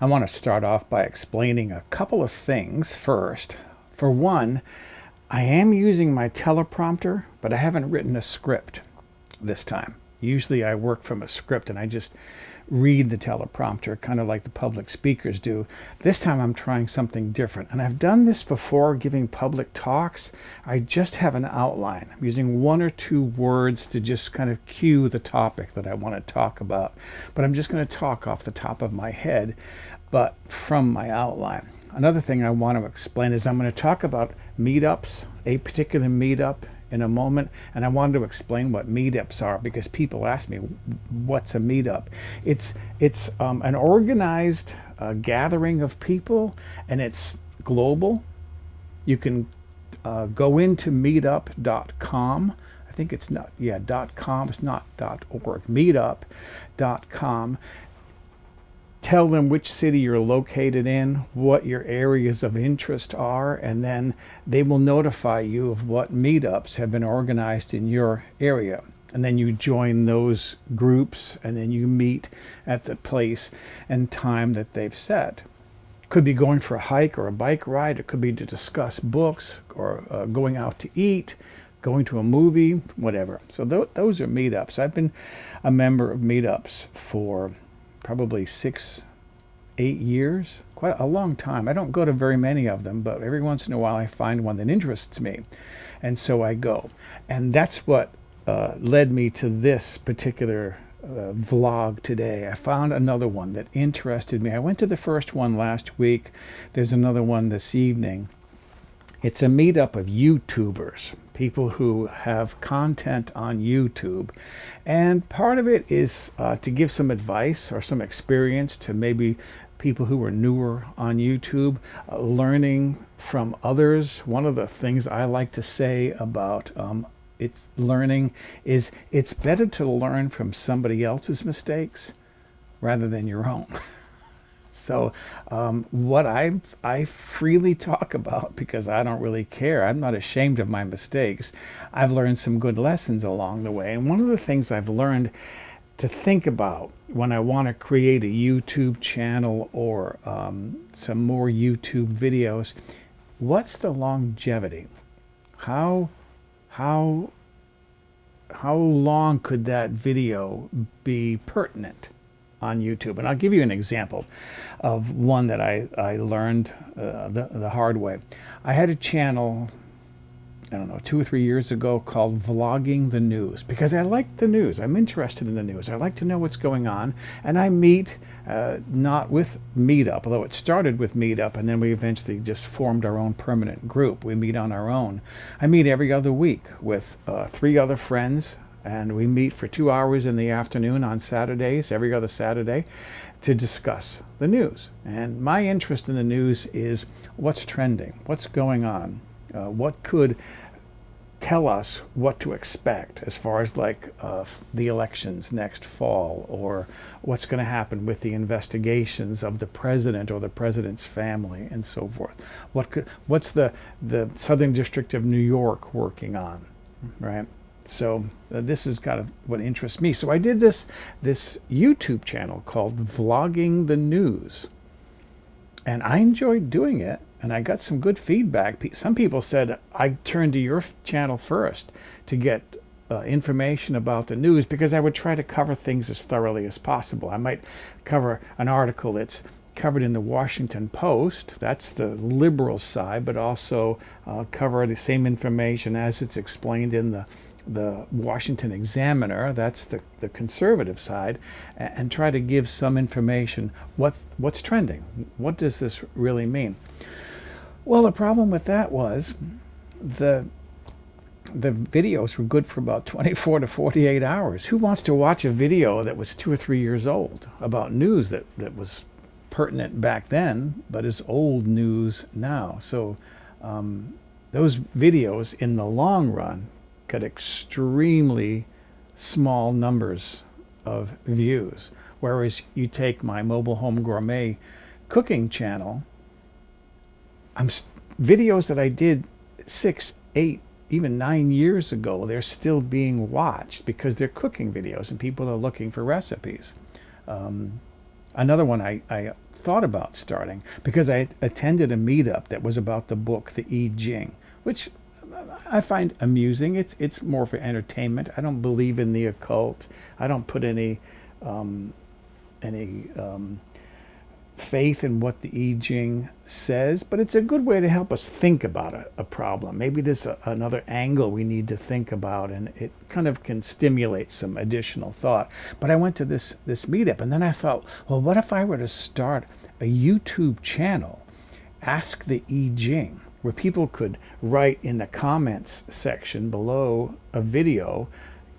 I want to start off by explaining a couple of things first. For one, I am using my teleprompter, but I haven't written a script this time. Usually I work from a script and I just read the teleprompter, kind of like the public speakers do. This time I'm trying something different. And I've done this before giving public talks. I just have an outline. I'm using one or two words to just kind of cue the topic that I want to talk about. But I'm just going to talk off the top of my head, but from my outline. Another thing I want to explain is I'm going to talk about meetups, a particular meetup in a moment, and I wanted to explain what meetups are because people ask me, what's a meetup? It's an organized gathering of people, and it's global. You can go into meetup.com. I think it's not, yeah, .com, it's not .org, meetup.com. Tell them which city you're located in, what your areas of interest are, and then they will notify you of what meetups have been organized in your area. And then you join those groups, and then you meet at the place and time that they've set. Could be going for a hike or a bike ride. It could be to discuss books or going out to eat, going to a movie, whatever. So those are meetups. I've been a member of meetups for probably 6, 8 years, quite a long time. I don't go to very many of them, but every once in a while I find one that interests me, and so I go. And that's what led me to this particular vlog today. I found another one that interested me. I went to the first one last week. There's another one this evening. It's a meetup of YouTubers, people who have content on YouTube. And part of it is to give some advice or some experience to maybe people who are newer on YouTube, learning from others. One of the things I like to say about it's learning is it's better to learn from somebody else's mistakes rather than your own. So what I freely talk about because I don't really care. I'm not ashamed of my mistakes. I've learned some good lessons along the way. And one of the things I've learned to think about when I want to create a YouTube channel or some more YouTube videos, what's the longevity? How long could that video be pertinent on YouTube? And I'll give you an example of one that I learned the hard way. I had a channel, I don't know, 2 or 3 years ago called Vlogging the News because I like the news. I'm interested in the news. I like to know what's going on. And I meet, not with Meetup, although it started with Meetup and then we eventually just formed our own permanent group. We meet on our own. I meet every other week with 3 other friends, and we meet for 2 hours in the afternoon on Saturdays, every other Saturday, to discuss the news. And my interest in the news is what's trending, what's going on, what could tell us what to expect as far as like the elections next fall, or what's going to happen with the investigations of the president or the president's family and so forth. What's the Southern District of New York working on, right? So this is kind of what interests me. So I did this YouTube channel called Vlogging the News. And I enjoyed doing it, and I got some good feedback. Some people said, I turned to your channel first to get information about the news because I would try to cover things as thoroughly as possible. I might cover an article that's covered in the Washington Post, that's the liberal side, but also cover the same information as it's explained in the Washington Examiner, that's the conservative side, and try to give some information. What's trending? What does this really mean? Well, the problem with that was the videos were good for about 24 to 48 hours. Who wants to watch a video that was 2 or 3 years old about news that was pertinent back then, but is old news now? So those videos in the long run got extremely small numbers of views. Whereas you take my Mobile Home Gourmet cooking channel, videos that I did 6, 8, even 9 years ago, they're still being watched because they're cooking videos and people are looking for recipes. Another one I thought about starting because I attended a meetup that was about the book, The I Ching, which I find amusing. It's more for entertainment. I don't believe in the occult. I don't put any faith in what the I Ching says, but it's a good way to help us think about a problem. Maybe there's another angle we need to think about, and it kind of can stimulate some additional thought. But I went to this meetup, and then I thought, well, what if I were to start a YouTube channel, Ask the I Ching, where people could write in the comments section below a video,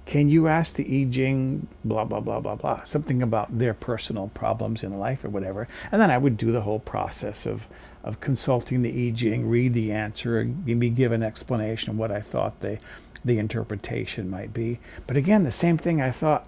can you ask the I Ching, blah, blah, blah, blah, blah, something about their personal problems in life or whatever. And then I would do the whole process of consulting the I Ching, read the answer, maybe give an explanation of what I thought the interpretation might be. But again, the same thing, I thought,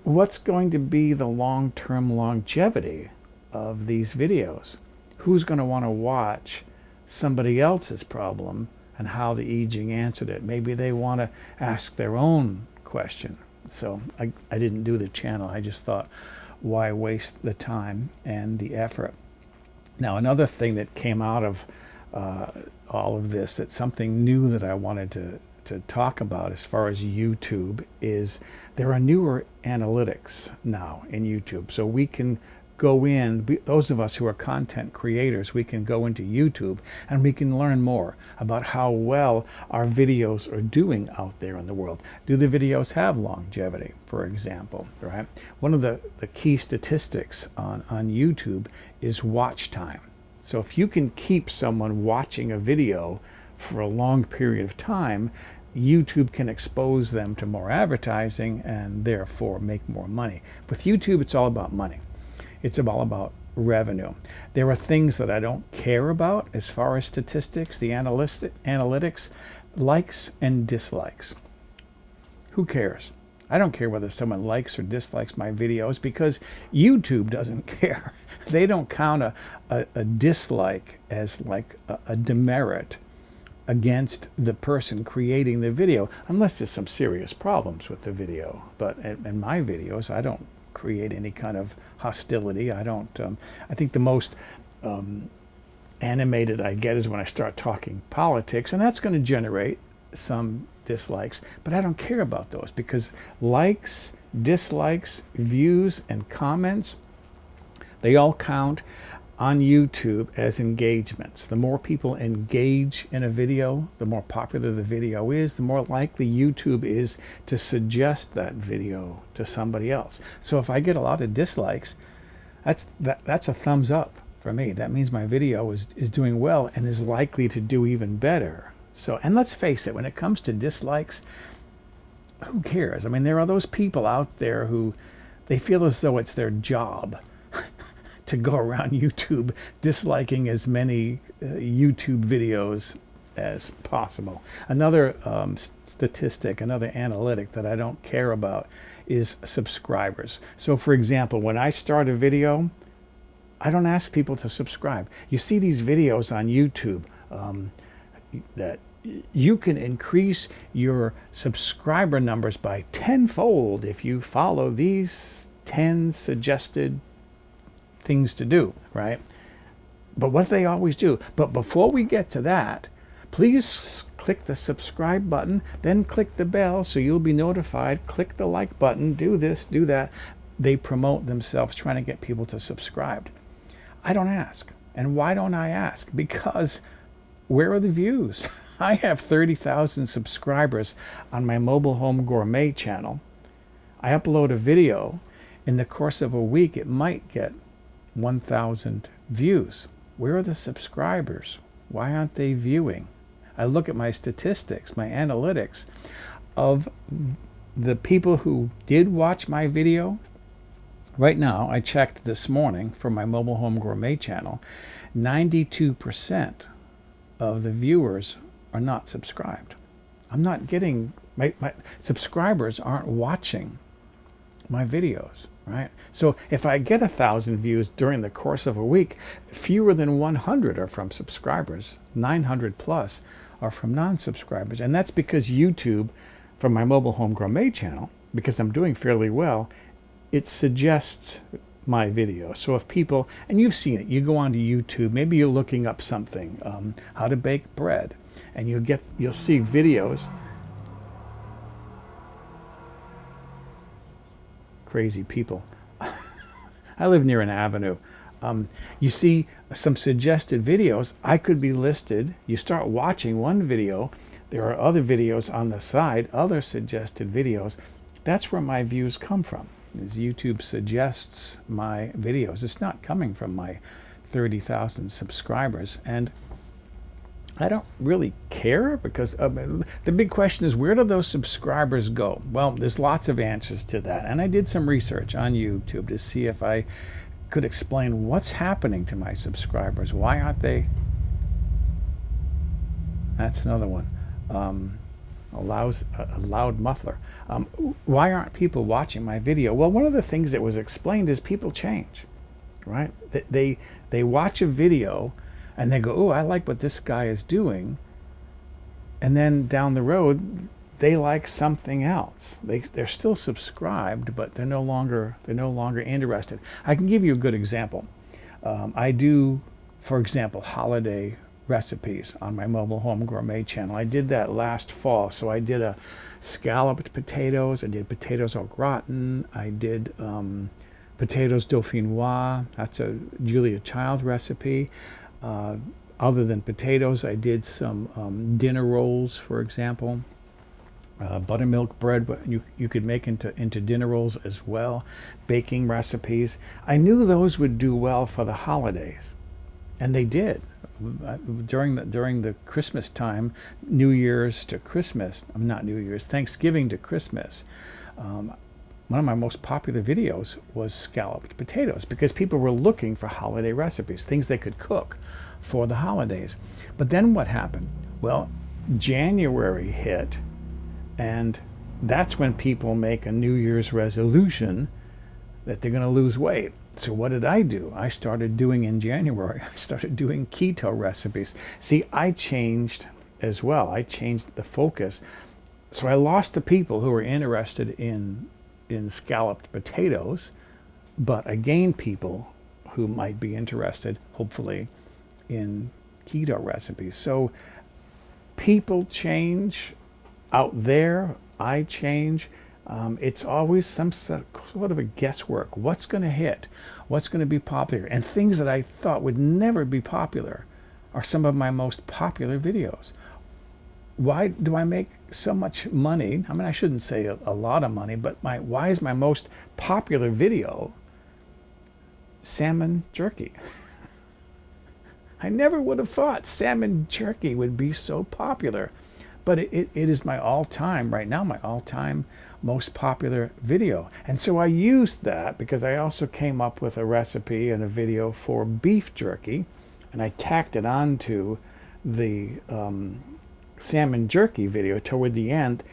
what's going to be the long-term longevity of these videos? Who's going to want to watch somebody else's problem and how the I Ching answered it? Maybe they want to ask their own question. So I didn't do the channel. I just thought, why waste the time and the effort? Now, another thing that came out of all of this, that's something new that I wanted to talk about as far as YouTube, is there are newer analytics now in YouTube. So we can go in, those of us who are content creators, we can go into YouTube and we can learn more about how well our videos are doing out there in the world. Do the videos have longevity, for example, right? One of the key statistics on YouTube is watch time. So if you can keep someone watching a video for a long period of time, YouTube can expose them to more advertising and therefore make more money. With YouTube, it's all about money. It's all about revenue. There are things that I don't care about as far as statistics, the analytics, likes and dislikes. Who cares? I don't care whether someone likes or dislikes my videos because YouTube doesn't care. They don't count a dislike as like a demerit against the person creating the video, unless there's some serious problems with the video. But in my videos, I don't create any kind of hostility. I don't. I think the most animated I get is when I start talking politics, and that's going to generate some dislikes. But I don't care about those because likes, dislikes, views, and comments, they all count on YouTube as engagements. The more people engage in a video, the more popular the video is, the more likely YouTube is to suggest that video to somebody else. So if I get a lot of dislikes, that's a thumbs up for me. That means my video is doing well and is likely to do even better. So, and let's face it, when it comes to dislikes, who cares? I mean, there are those people out there who they feel as though it's their job to go around YouTube disliking as many YouTube videos as possible. Another statistic, another analytic that I don't care about is subscribers. So for example, when I start a video, I don't ask people to subscribe. You see these videos on YouTube that you can increase your subscriber numbers by tenfold if you follow these 10 suggested things to do, right? But what do they always do? But before we get to that, please click the subscribe button, then click the bell so you'll be notified. Click the like button, do this, do that. They promote themselves trying to get people to subscribe. I don't ask. And why don't I ask? Because where are the views? I have 30,000 subscribers on my Mobile Home Gourmet channel. I upload a video. In the course of a week, it might get 1,000 views. Where are the subscribers? Why aren't they viewing? I look at my statistics, my analytics of the people who did watch my video. Right now, I checked this morning for my Mobile Home Gourmet channel, 92% of the viewers are not subscribed. I'm not getting, my subscribers aren't watching my videos. Right? So if I get 1,000 views during the course of a week, fewer than 100 are from subscribers. 900 plus are from non-subscribers. And that's because YouTube, from my Mobile Home Gourmet channel, because I'm doing fairly well, it suggests my video. So if people, and you've seen it, you go onto YouTube, maybe you're looking up something, how to bake bread, and you'll see videos. Crazy people. I live near an avenue. You see some suggested videos. I could be listed. You start watching one video, there are other videos on the side, other suggested videos. That's where my views come from. Is YouTube suggests my videos. It's not coming from my 30,000 subscribers. And I don't really care, because the big question is, where do those subscribers go? Well, there's lots of answers to that. And I did some research on YouTube to see if I could explain what's happening to my subscribers. Why aren't they? That's another one. A loud muffler. Why aren't people watching my video? Well, one of the things that was explained is people change, right? They watch a video and they go, oh, I like what this guy is doing. And then down the road, they like something else. They're still subscribed, but they're no longer interested. I can give you a good example. I do, for example, holiday recipes on my Mobile Home Gourmet channel. I did that last fall. So I did a scalloped potatoes. I did potatoes au gratin. I did potatoes dauphinoise. That's a Julia Child recipe. Other than potatoes, I did some dinner rolls, for example. Buttermilk bread, but you could make into dinner rolls as well. Baking recipes. I knew those would do well for the holidays, and they did. During the Christmas time, New Year's to Christmas, not New Year's, Thanksgiving to Christmas, one of my most popular videos was scalloped potatoes, because people were looking for holiday recipes, things they could cook for the holidays. But then what happened? Well, January hit, and that's when people make a New Year's resolution that they're going to lose weight. So what did I do? I started doing in January, I started doing keto recipes. See, I changed as well. I changed the focus. So I lost the people who were interested in scalloped potatoes, but I gained people who might be interested, hopefully, in keto recipes. So people change out there. I change. It's always some sort of a guesswork. What's going to hit? What's going to be popular? And things that I thought would never be popular are some of my most popular videos. Why do I make so much money? I mean, I shouldn't say a lot of money, but why is my most popular video salmon jerky? I never would have thought salmon jerky would be so popular. But it is my all-time, right now, my all-time most popular video. And so I used that because I also came up with a recipe and a video for beef jerky, and I tacked it onto the salmon jerky video. Toward the end,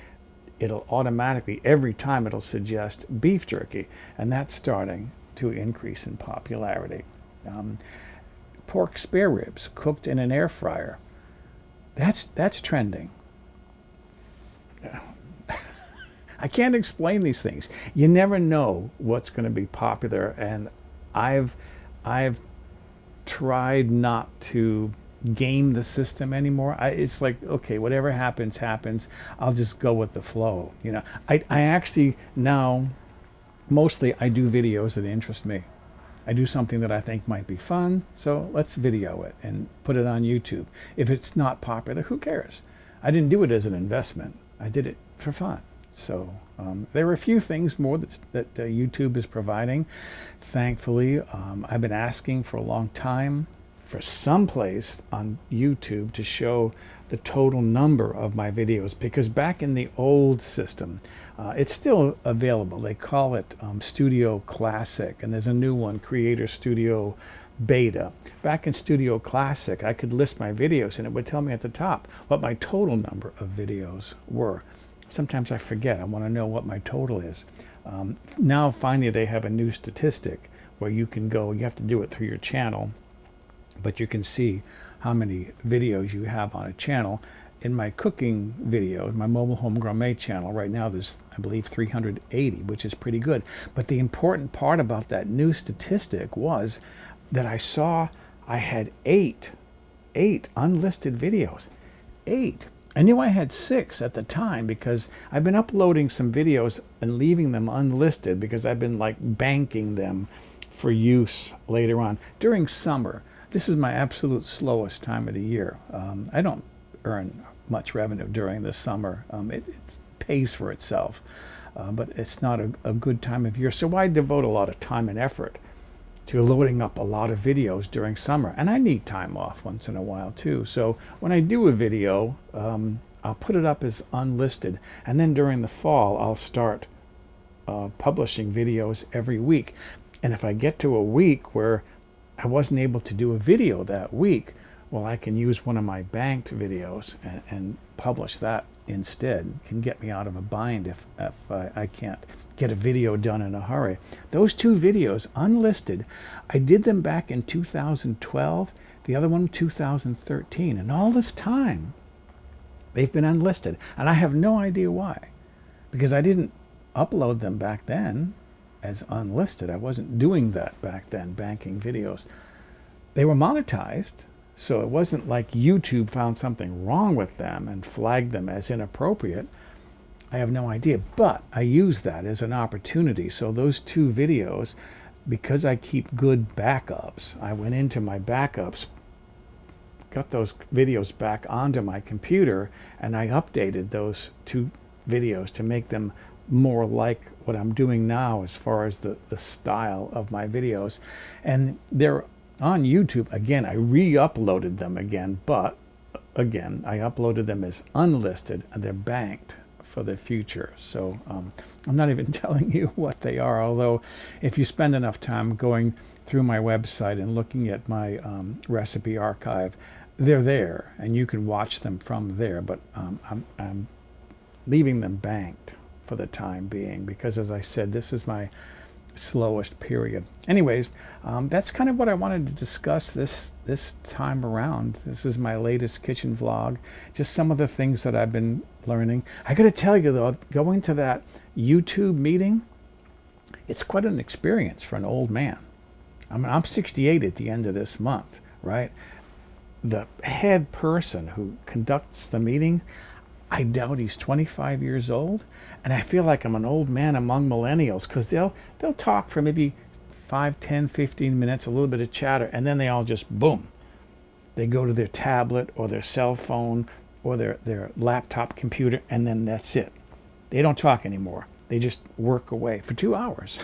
it'll automatically, every time it'll suggest beef jerky, and that's starting to increase in popularity. Pork spare ribs cooked in an air fryer. That's trending. I can't explain these things. You never know what's going to be popular, and I've tried not to game the system anymore. It's like, okay, whatever happens, happens. I'll just go with the flow. You know, I actually now mostly I do videos that interest me. I do something that I think might be fun, so let's video it and put it on YouTube. If it's not popular, who cares? I didn't do it as an investment. I did it for fun. So there are a few things more that YouTube is providing. Thankfully, I've been asking for a long time for some place on YouTube to show the total number of my videos, because back in the old system, it's still available. They call it Studio Classic, and there's a new one, Creator Studio Beta. Back in Studio Classic, I could list my videos and it would tell me at the top what my total number of videos were. Sometimes I forget. I want to know what my total is. Now finally they have a new statistic where you can go, you have to do it through your channel, but you can see how many videos you have on a channel, in my cooking videos, my mobile home gourmet channel, right now there's, I believe, 380, which is pretty good. But the important part about that new statistic was that I saw I had eight unlisted videos. 8. I knew I had 6 at the time because I've been uploading some videos and leaving them unlisted because I've been like banking them for use later on. During summer, this is my absolute slowest time of the year. I don't earn much revenue during the summer. It pays for itself, but it's not a good time of year. So I devote a lot of time and effort to loading up a lot of videos during summer. And I need time off once in a while too. So when I do a video, I'll put it up as unlisted. And then during the fall, I'll start publishing videos every week. And if I get to a week where I wasn't able to do a video that week, well, I can use one of my banked videos and publish that instead. It can get me out of a bind if I can't get a video done in a hurry. Those 2 videos, unlisted, I did them back in 2012, the other one 2013. And all this time, they've been unlisted. And I have no idea why. Because I didn't upload them back then as unlisted. I wasn't doing that back then, banking videos. They were monetized, so it wasn't like YouTube found something wrong with them and flagged them as inappropriate. I have no idea, but I use that as an opportunity. So those 2 videos, because I keep good backups, I went into my backups, got those videos back onto my computer, and I updated those 2 videos to make them more like what I'm doing now as far as the style of my videos. And they're on YouTube. Again, I re-uploaded them again, but again, I uploaded them as unlisted, and they're banked for the future. So I'm not even telling you what they are, although if you spend enough time going through my website and looking at my recipe archive, they're there and you can watch them from there. But I'm leaving them banked for the time being because, as I said, this is my slowest period. Anyways, that's kind of what I wanted to discuss this time around. This is my latest kitchen vlog, just some of the things that I've been learning. I gotta tell you though, going to that YouTube meeting, it's quite an experience for an old man. I mean, I'm 68 at the end of this month, right? The head person who conducts the meeting, I doubt he's 25 years old, and I feel like I'm an old man among millennials because they'll talk for maybe 5, 10, 15 minutes, a little bit of chatter, and then they all just boom. They go to their tablet or their cell phone or their laptop computer, and then that's it. They don't talk anymore. They just work away for 2 hours.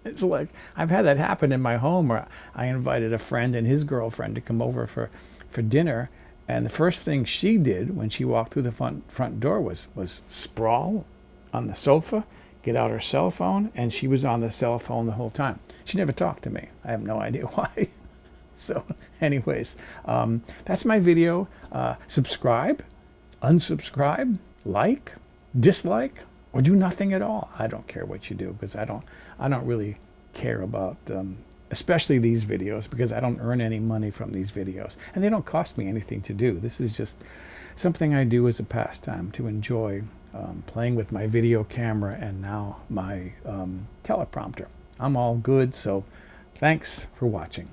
It's like, I've had that happen in my home where I invited a friend and his girlfriend to come over for dinner. And the first thing she did when she walked through the front door was sprawl on the sofa, get out her cell phone, and she was on the cell phone the whole time. She never talked to me. I have no idea why. So anyways, that's my video. Subscribe, unsubscribe, like, dislike, or do nothing at all. I don't care what you do because I don't really care about especially these videos, because I don't earn any money from these videos. And they don't cost me anything to do. This is just something I do as a pastime to enjoy playing with my video camera and now my teleprompter. I'm all good, so thanks for watching.